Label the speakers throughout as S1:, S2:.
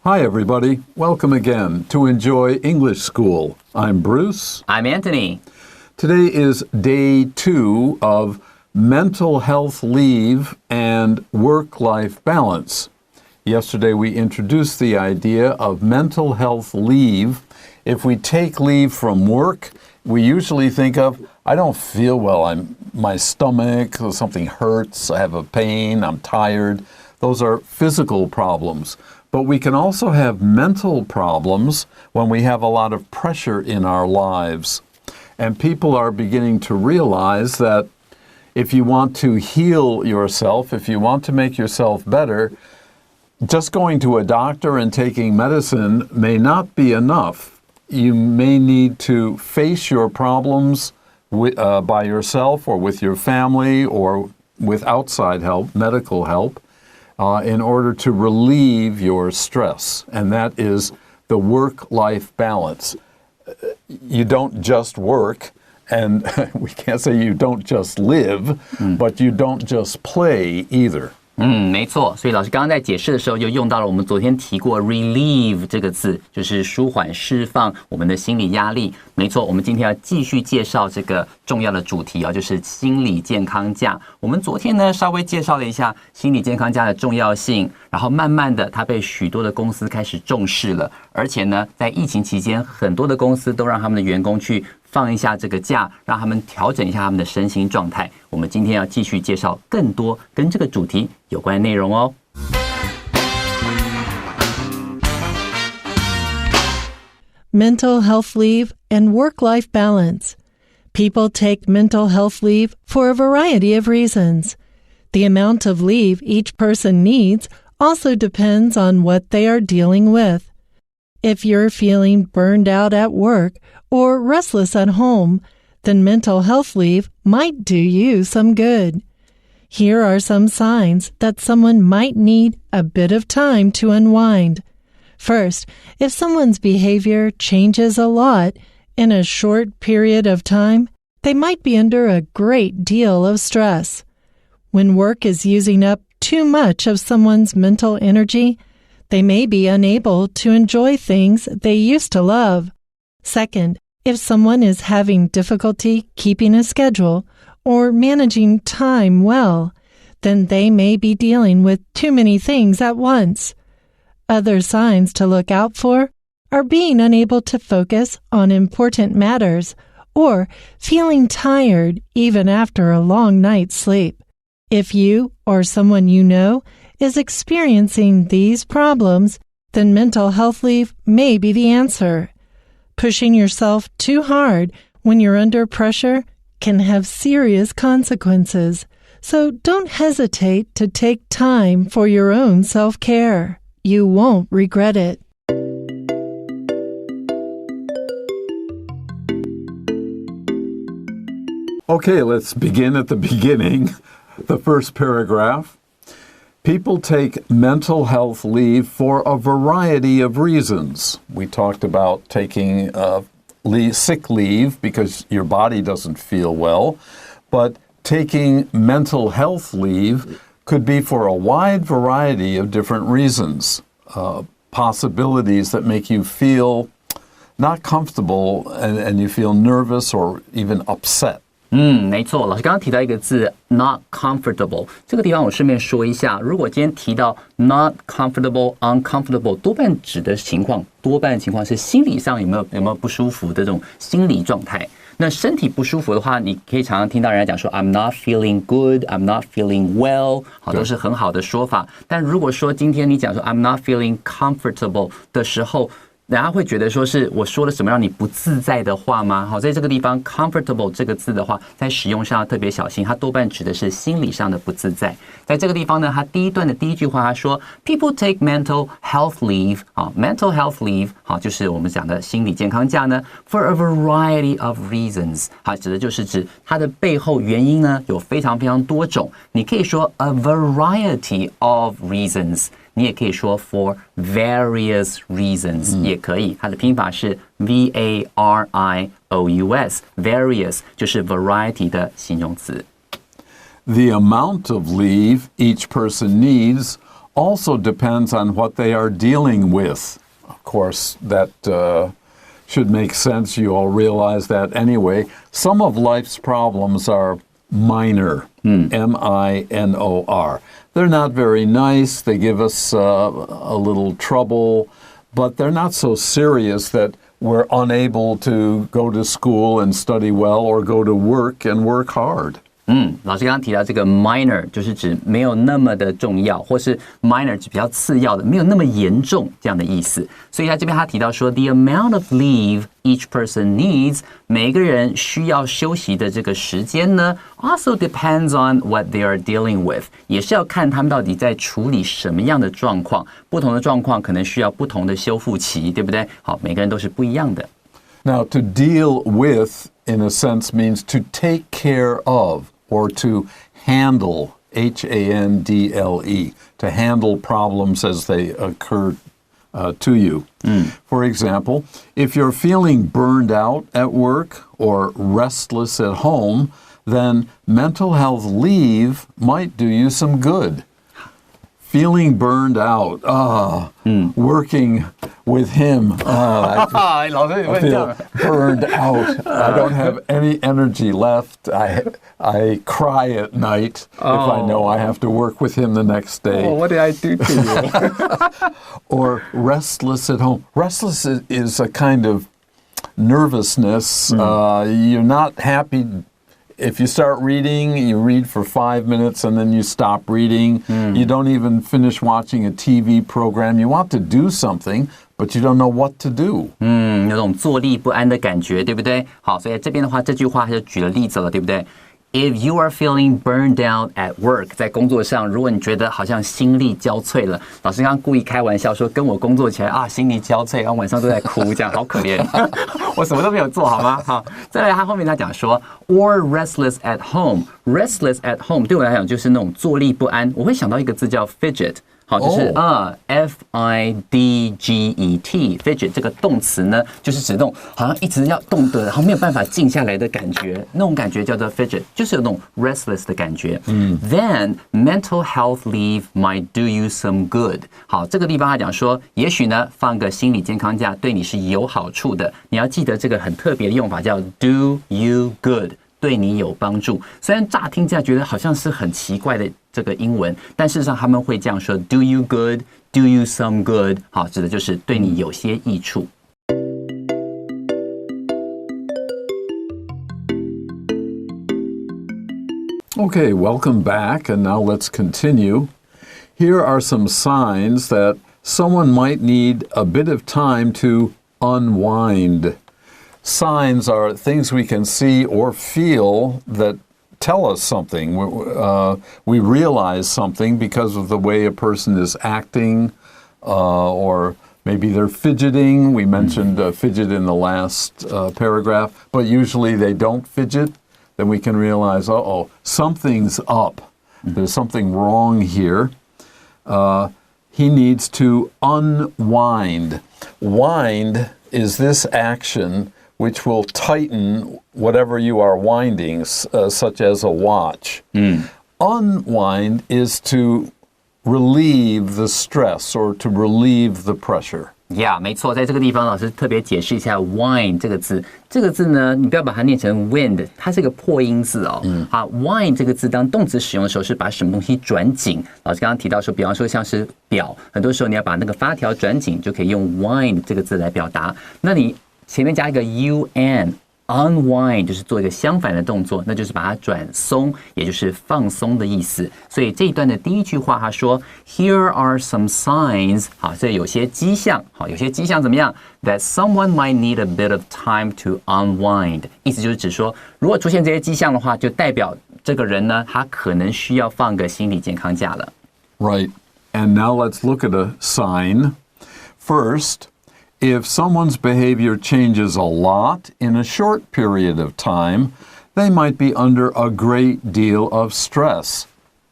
S1: Hi, everybody. Welcome again to Enjoy English School. I'm Bruce.
S2: I'm Anthony.
S1: Today is day 2 of mental health leave and work-life balance. Yesterday, we introduced the idea of mental health leave. If we take leave from work, we usually think of, I don't feel well, my stomach, something hurts, I have a pain, I'm tired. Those are physical problems. But we can also have mental problems when we have a lot of pressure in our lives. And people are beginning to realize that if you want to heal yourself, if you want to make yourself better, just going to a doctor and taking medicine may not be enough. You may need to face your problems by yourself or with your family or with outside help, medical help, in order to relieve your stress. And that is the work-life balance. You don't just work, and we can't say you don't just live, but you don't just play either.
S2: 没错，所以老师刚刚在解释的时候就用到了我们昨天提过 relieve 这个字，就是舒缓释放我们的心理压力。没错，我们今天要继续介绍这个重要的主题啊，就是心理健康假。我们昨天呢稍微介绍了一下心理健康假的重要性，然后慢慢的它被许多的公司开始重视了，而且呢在疫情期间很多的公司都让他们的员工去放一下这个假，让他们调整一下他们的身心状态。我们今天要继续介绍更多跟这个主题有关的内容哦。
S3: Mental health leave and work-life balance. People take mental health leave for a variety of reasons. The amount of leave each person needs also depends on what they are dealing with. If you're feeling burned out at work or restless at home, then mental health leave might do you some good. Here are some signs that someone might need a bit of time to unwind. First, if someone's behavior changes a lot in a short period of time, they might be under a great deal of stress. When work is using up too much of someone's mental energy, they may be unable to enjoy things they used to love. Second, if someone is having difficulty keeping a schedule or managing time well, then they may be dealing with too many things at once. Other signs to look out for are being unable to focus on important matters or feeling tired even after a long night's sleep. If you or someone you know is experiencing these problems, then mental health leave may be the answer. Pushing yourself too hard when you're under pressure can have serious consequences, so don't hesitate to take time for your own self-care. You won't regret it.
S1: Okay, let's begin at the beginning. The first paragraph. People take mental health leave for a variety of reasons. We talked about taking sick leave because your body doesn't feel well, but taking mental health leave could be for a wide variety of different reasons, possibilities that make you feel not comfortable and you feel nervous or even upset.
S2: 没错，老师刚刚提到一个字 not comfortable， 这个地方我顺便说一下，如果今天提到 not comfortable、uncomfortable， 多半的情况是心理上有没有不舒服的这种心理状态。那身体不舒服的话，你可以常常听到人家讲说 I'm not feeling good, I'm not feeling well， 好，都是很好的说法。但如果说今天你讲说 I'm not feeling comfortable 的时候，人家会觉得说是我说了什么让你不自在的话吗？好，在这个地方 comfortable 这个字的话，在使用上要特别小心，它多半指的是心理上的不自在。在这个地方呢，它第一段的第一句话，它说 People take mental health leave， 好 ，mental health leave， 好，就是我们讲的心理健康假呢 ，for a variety of reasons， 好，指的就是指它的背后原因呢有非常非常多种，你可以说 a variety of reasons。你也可以说 for various reasons，也可以，它的拼法是 various，various 就是 variety 的形容词。
S1: The amount of leave each person needs also depends on what they are dealing with. Of course, that should make sense. You all realize that anyway. Some of life's problems are minor, M-I-N-O-R. They're not very nice. They give us a little trouble, but they're not so serious that we're unable to go to school and study well or go to work and work hard.
S2: 老师刚刚提到这个 minor 就是指没有那么的重要，或是 minor 比较次要的，没有那么严重这样的意思。所以在这边他提到说 the amount of leave each person needs 每个人需要休息的这个时间呢 also depends on what they are dealing with 也是要看他们到底在处理什么样的状况，不同的状况可能需要不同的修复期，对不对？好，每个人都是不一样的。
S1: Now, to deal with, in a sense, means to take care of or to handle, H-A-N-D-L-E, to handle problems as they occur to you. For example, if you're feeling burned out at work or restless at home, then mental health leave might do you some good. Feeling burned out, working with him, I feel burned out. I don't have any energy left. I cry at night if I know I have to work with him the next day.
S2: Oh, what did I do to you?
S1: Or restless at home. Restless is a kind of nervousness. You're not happy. If you start reading, you read for 5 minutes and then you stop reading. You don't even finish watching a TV program. You want to do something, but you don't know what to do.
S2: 有种坐立不安的感觉，对不对？好，所以这边的话，这句话就举了例子了，对不对？If you are feeling burned out at work， 在工作上，如果你觉得好像心力交瘁了，老师刚刚故意开玩笑说，跟我工作起来啊，心力交瘁，然后晚上都在哭，这样好可怜。我什么都没有做，好吗？好，再来，他后面他讲说 ，or restless at home，restless at home 对我来讲就是那种坐立不安，我会想到一个字叫 fidget。好，就是F-I-D-G-E-T，fidget 这个动词呢，就是指那种好像一直要动的，然后没有办法静下来的感觉，那种感觉叫做 fidget， 就是有那种 restless 的感觉。Then mental health leave might do you some good。好，这个地方他讲说，也许呢放个心理健康假对你是有好处的。你要记得这个很特别的用法叫 do you good。对你有帮助，虽然乍听起来觉得好像是很奇怪的这个英文，但事实上他们会这样说 ：do you good, do you some good。好，指的就是对你有些益处。
S1: Okay, welcome back, and now let's continue. Here are some signs that someone might need a bit of time to unwind.Signs are things we can see or feel that tell us something. We realize something because of the way a person is acting, or maybe they're fidgeting. We mentioned fidget in the last paragraph, but usually they don't fidget. Then we can realize, something's up. There's something wrong here. He needs to unwind. Wind is this action which will tighten whatever you are winding, such as a watch. Unwind is to relieve the stress or to relieve the pressure.
S2: Yeah， 没错，在这个地方老师特别解释一下 wind 这个字。这个字呢，你不要把它念成 wind， 它是一个破音字哦。好 ，wind 这个字当动词使用的时候，是把什么东西转紧。老师刚刚提到说，比方说像是表，很多时候你要把那个发条转紧，就可以用 wind 这个字来表达。那你前面加一个 un。unwind 就是做一个相反的动作，那就是把它转松，也就是放松的意思。所以这一段的第一句话，他说 Here are some signs， 好，这有些迹象，好，有些迹象怎么样 ？That someone might need a bit of time to unwind， 意思就是指说，如果出现这些迹象的话，就代表这个人呢，他可能需要放个心理健康假了。
S1: Right, and now let's look at a sign. First.If someone's behavior changes a lot in a short period of time, they might be under a great deal of stress.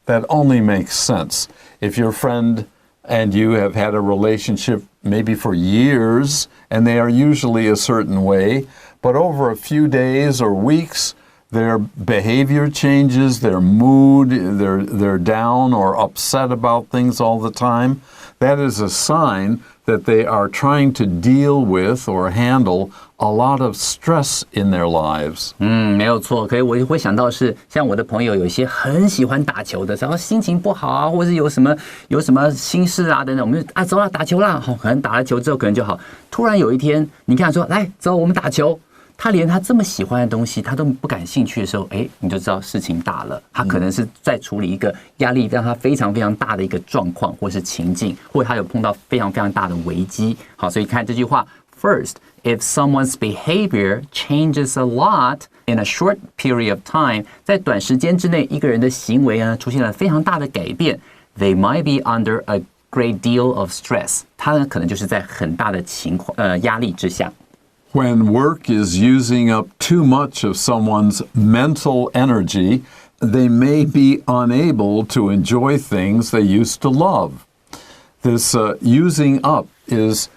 S1: That only makes sense. If your friend and you have had a relationship maybe for years, and they are usually a certain way, but over a few days or weeks, their behavior changes, their mood, they're down or upset about things all the time, that is a sign that they are trying to deal with or handle a lot of stress in their lives.
S2: 没有错。可以，我会想到是像我的朋友，有一些很喜欢打球的，然后心情不好啊，或者是有什么心事啊等等，我们就走啦，打球啦，可能打了球之后可能就好。突然有一天，你看说来走，我们打球。他连他这么喜欢的东西他都不感兴趣的时候，你就知道事情大了。他可能是在处理一个压力让他非常非常大的一个状况，或是情境，或者他有碰到非常非常大的危机。好，所以看这句话 ，First, if someone's behavior changes a lot in a short period of time， 在短时间之内，一个人的行为呢出现了非常大的改变 ，they might be under a great deal of stress， 他呢可能就是在很大的压力之下。
S1: When work is using up too much of someone's mental energy, they may be unable to enjoy things they used to love. This using up is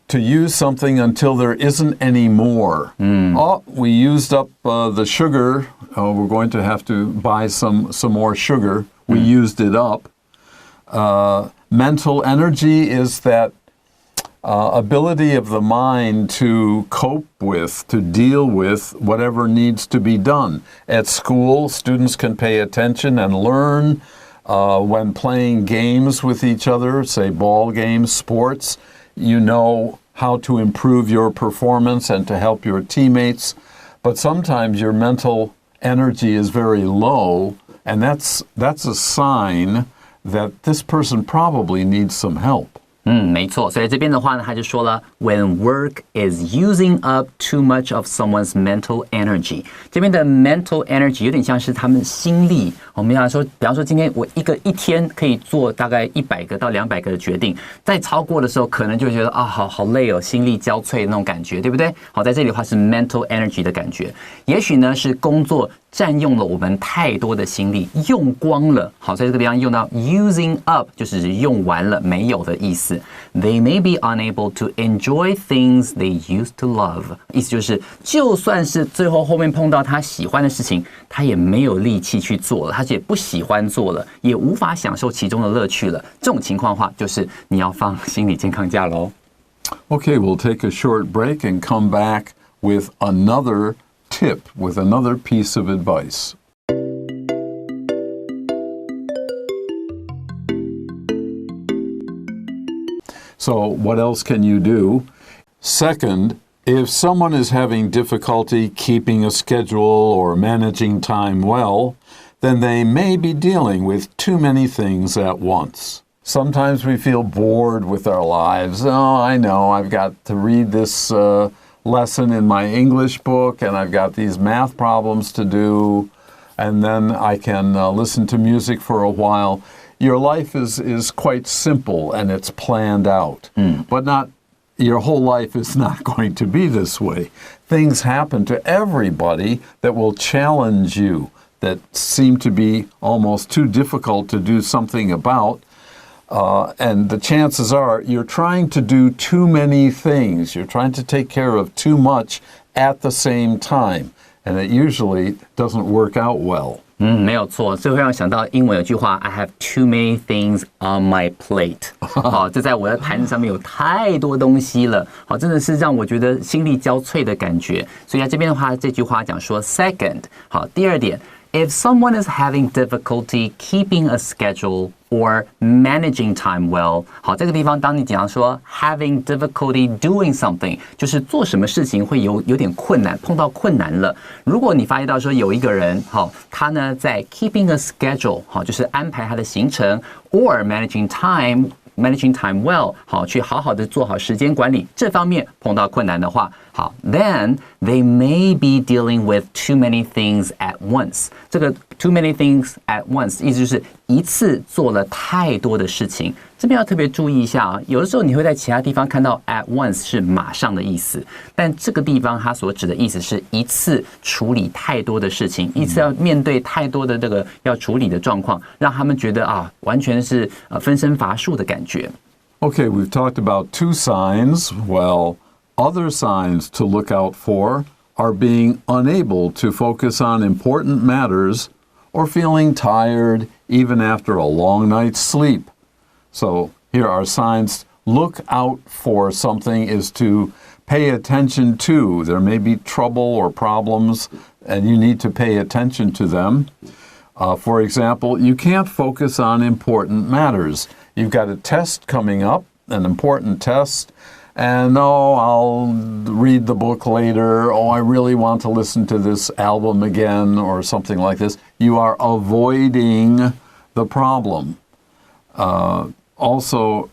S1: to use something until there isn't any more. Oh, we used up the sugar. Oh, we're going to have to buy some more sugar. We used it up. Mental energy is that ability of the mind to cope with, to deal with whatever needs to be done. At school, students can pay attention and learn when playing games with each other, say ball games, sports. You know how to improve your performance and to help your teammates. But sometimes your mental energy is very low, and that's a sign that this person probably needs some help.
S2: 没错，所以这边的话呢，他就说了 ，When work is using up too much of someone's mental energy， 这边的 mental energy 有点像是他们心力。我们要说，比方说今天我一天可以做大概100个到200个的决定，在超过的时候，可能就觉得啊，好累哦，心力交瘁的那种感觉，对不对？好，在这里的话是 mental energy 的感觉，也许呢是工作占用了我们太多的心力，用光了。好，在这个地方用到 using up， 就是用完了，没有的意思。They may be unable to enjoy things they used to love， 意思就是，就算是最后面碰到他喜欢的事情，他也没有力气去做了，他也不喜欢做了，也无法享受其中的乐趣了。这种情况的话，就是你要放心理健康假喽。
S1: Okay, we'll take a short break and come back with another tip, with another piece of advice. So, what else can you do? Second, if someone is having difficulty keeping a schedule or managing time well, then they may be dealing with too many things at once. Sometimes we feel bored with our lives. Oh, I know, I've got to read this lesson in my English book, and I've got these math problems to do, and then I can listen to music for a while. Your life is quite simple and it's planned out, but your whole life is not going to be this way. Things happen to everybody that will challenge you, that seem to be almost too difficult to do something about. And the chances are you're trying to do too many things. You're trying to take care of too much at the same time. And it usually doesn't work out well.
S2: 没有错，这会让我想到英文有句话 I have too many things on my plate 好，这在我的盘子上面有太多东西了，好，真的是让我觉得心力交瘁的感觉。所以在这边的话，这句话讲说 second， 好，第二点 If someone is having difficulty keeping a schedule or managing time well， 好，这个地方当你讲说 having difficulty doing something， 就是做什么事情会有点困难，碰到困难了。如果你发现到说有一个人，好，他呢在 keeping a schedule， 好，就是安排他的行程 ，or managing time well， 好，去好好的做好时间管理，这方面碰到困难的话，好 ，then they may be dealing with too many things at once。这个 too many things at once 意思就是一次做了太多的事情。这边要特别注意一下啊，有的时候你会在其他地方看到 at once 是马上的意思，但这个地方它所指的意思是一次处理太多的事情，一次要面对太多的这个要处理的状况，让他们觉得啊，完全是分身乏术的感觉。
S1: Okay, we've talked about two signs. Well, other signs to look out for are being unable to focus on important matters or feeling tired even after a long night's sleep. So here are signs. Look out for something is to pay attention to. There may be trouble or problems, and you need to pay attention to them. For example, you can't focus on important matters. You've got a test coming up, an important test, and I'll read the book later. I really want to listen to this album again, or something like this. You are avoiding the problem. Also,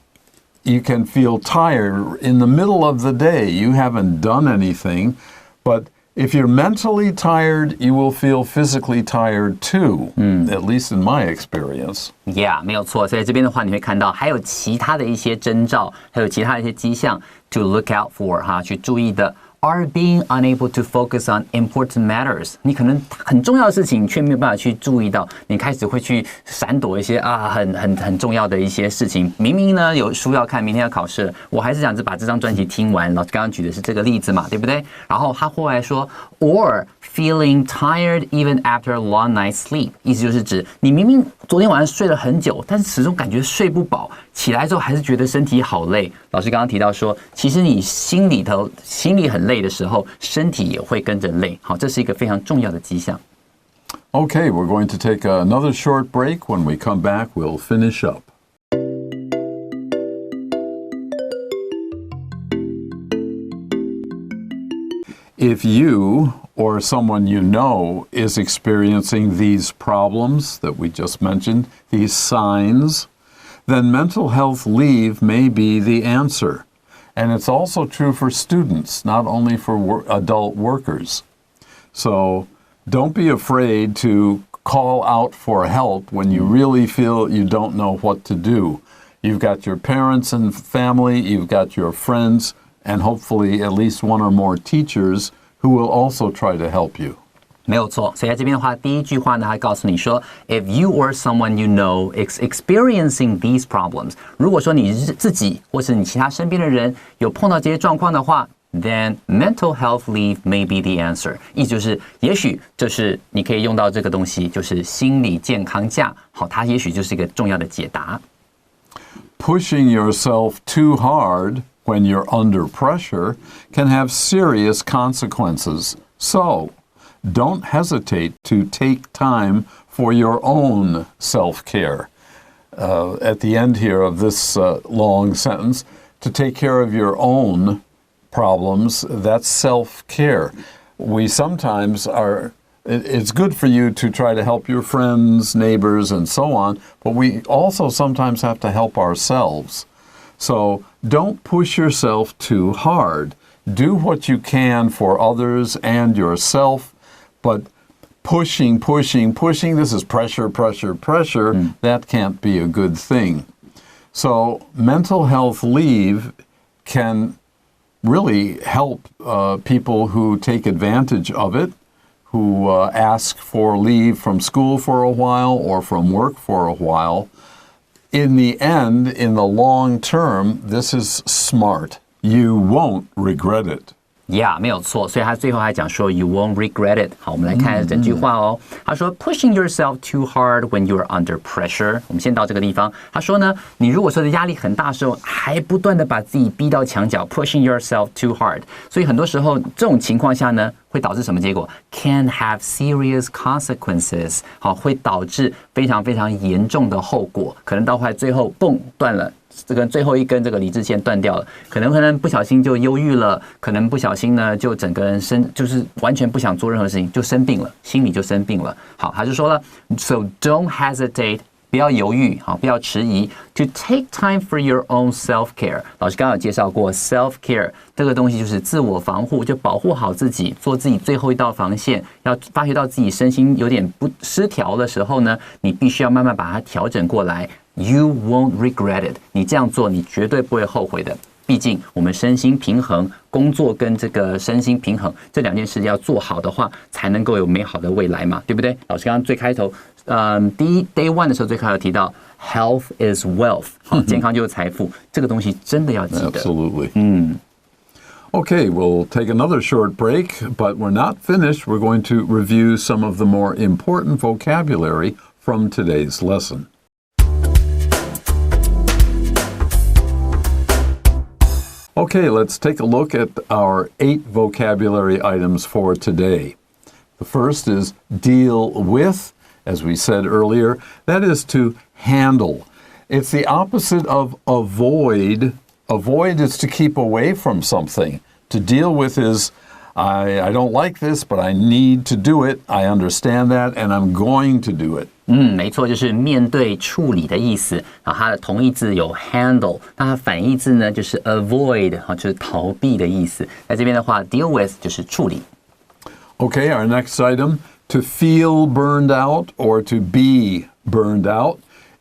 S1: you can feel tired in the middle of the day. You haven't done anything, but if you're mentally tired, you will feel physically tired too, at least in my experience.
S2: Yeah, 没有错。所以这边的话，你会看到还有其他的一些征兆，还有其他的一些迹象 to look out for 哈，去注意的。Are being unable to focus on important matters， 你可能很重要的事情却没有办法去注意到，你开始会去闪躲一些很重要的一些事情。明明呢有书要看，明天要考试，我还是想把这张专辑听完。老师刚刚举的是这个例子嘛，对不对？然后他后来说 ，or feeling tired even after a long night's sleep， 意思就是指你明明昨天晚上睡了很久，但是始终感觉睡不饱，起来之后还是觉得身体好累。老师刚刚提到说，其实你心里很累的时候，身体也会跟着累。好，这是一个非常重要的迹象。
S1: Okay, we're going to take another short break. When we come back, we'll finish up. If you or someone you know is experiencing these problems that we just mentioned, these signs, then mental health leave may be the answer. And it's also true for students, not only for adult workers. So don't be afraid to call out for help when you really feel you don't know what to do. You've got your parents and family, you've got your friends, and hopefully at least one or more teachers who will also try to help you.
S2: 没有错，所以在这边的话，第一句话呢，还告诉你说 ，If you or someone you know is experiencing these problems， 如果说你自己或是你其他身边的人有碰到这些状况的话 ，then mental health leave may be the answer。意思就是，也许就是你可以用到这个东西，就是心理健康假。好，它也许就是一个重要的解答。
S1: Pushing yourself too hard when you're under pressure can have serious consequences. So, don't hesitate to take time for your own self-care. At the end here of this long sentence, to take care of your own problems, that's self-care. We sometimes it's good for you to try to help your friends, neighbors, and so on, but we also sometimes have to help ourselves. So don't push yourself too hard. Do what you can for others and yourself, but pushing, this is pressure, that can't be a good thing. So mental health leave can really help people who take advantage of it, who ask for leave from school for a while or from work for a while. In the end, in the long term, this is smart. You won't regret it.
S2: Yeah, 没有错，所以他最后还讲说 you won't regret it。好，我们来看整句话哦。他说 pushing yourself too hard when you're under pressure。我们先到这个地方。他说呢，你如果说的压力很大的时候，还不断的把自己逼到墙角 ，pushing yourself too hard。所以很多时候这种情况下呢，会导致什么结果 ？Can have serious consequences。好，会导致非常非常严重的后果，可能到后来最后蹦断了。这个最后一根这个理智线断掉了，可能不小心就忧郁了，可能不小心呢就整个人就是完全不想做任何事情，就生病了，心里就生病了。好，他就说了 ，So don't hesitate， 不要犹豫，好，不要迟疑 ，to take time for your own self-care。老师刚刚有介绍过 self-care 这个东西就是自我防护，就保护好自己，做自己最后一道防线。要发觉到自己身心有点不失调的时候呢，你必须要慢慢把它调整过来。You won't regret it。你这样做，你绝对不会后悔的。毕竟我们身心平衡，工作跟这个身心平衡这两件事要做好的话，才能够有美好的未来嘛，对不对？老师刚刚最开头，第一 day one 的时候最开头提到 health is wealth， 好，健康就是财富，这个东西真的要记得。
S1: Absolutely. Okay, we'll take another short break, but we're not finished. We're going to review some of the more important vocabulary from today's lesson. Okay, let's take a look at our 8 vocabulary items for today. The first is deal with, as we said earlier. That is to handle. It's the opposite of avoid. Avoid is to keep away from something. To deal with is, I don't like this, but I need to do it. I understand that, and I'm going to do it.
S2: 没错，就是面对处理的意思。然后它的同义字有 handle， 那它反义字呢就是 avoid， 就是逃避的意思。在这边的话 ，deal with 就是处理。
S1: Okay, our next item, to feel burned out or to be burned out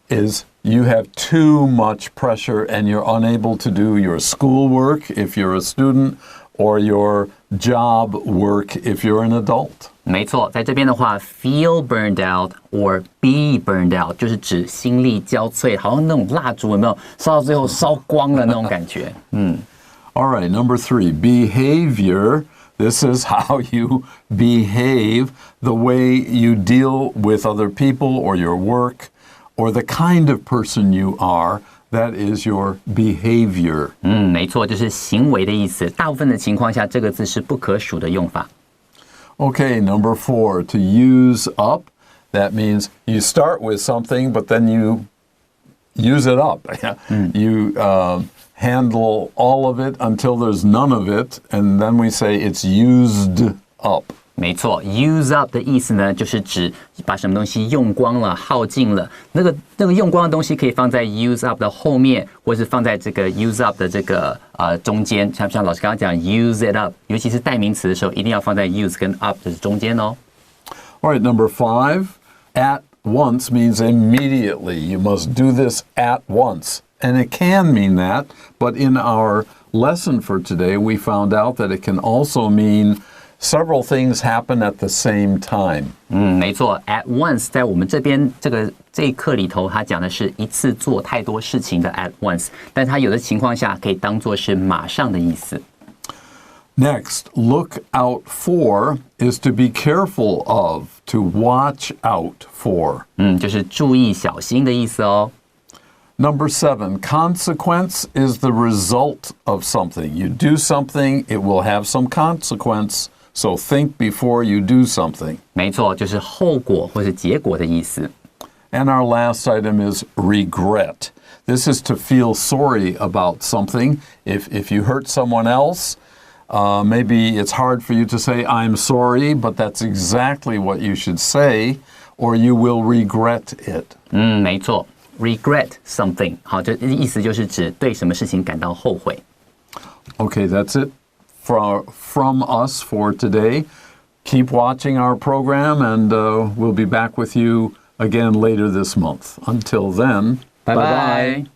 S1: is you have too much pressure and you're unable to do your schoolwork if you're a student or your job work if you're an adult.
S2: 没错，在这边的话 ，feel burned out or be burned out 就是指心力交瘁，好像那种蜡烛有没有烧到最后烧光了那种感觉。
S1: All right, number 3, behavior. This is how you behave, the way you deal with other people or your work or the kind of person you are. That is your behavior.
S2: 没错，就是行为的意思。大部分的情况下，这个字是不可数的用法。
S1: Okay, number 4, to use up. That means you start with something, but then you use it up. You handle all of it until there's none of it, and then we say it's used up.
S2: 没错 ，use up 的意思呢，就是指把什么东西用光了、耗尽了。那个用光的东西可以放在 use up 的后面，或是放在这个 use up 的这个中间。像老师刚刚讲 use it up， 尤其是代名词的时候，一定要放在 use 跟 up 的中间哦。
S1: All right, number 5, at once means immediately. You must do this at once. And it can mean that, but in our lesson for today, we found out that it can also mean several things happen at the same time.
S2: 没错 ，at once 在我们这边这一课里头，它讲的是一次做太多事情的 at once， 但它有的情况下可以当作是马上的意思。
S1: Next, look out for is to be careful of, to watch out for.
S2: 就是注意小心的意思哦。
S1: Number 7, consequence is the result of something. You do something, it will have some consequence. So think before you do something.
S2: 没错，就是后果或是结果的意思。
S1: And our last item is regret. This is to feel sorry about something. If you hurt someone else, maybe it's hard for you to say, I'm sorry, but that's exactly what you should say, or you will regret it.
S2: 没错 ，regret something， 好，这意思就是指对什么事情感到后悔。
S1: Okay, that's it from us for today. Keep watching our program, and we'll be back with you again later this month. Until then,
S2: bye bye.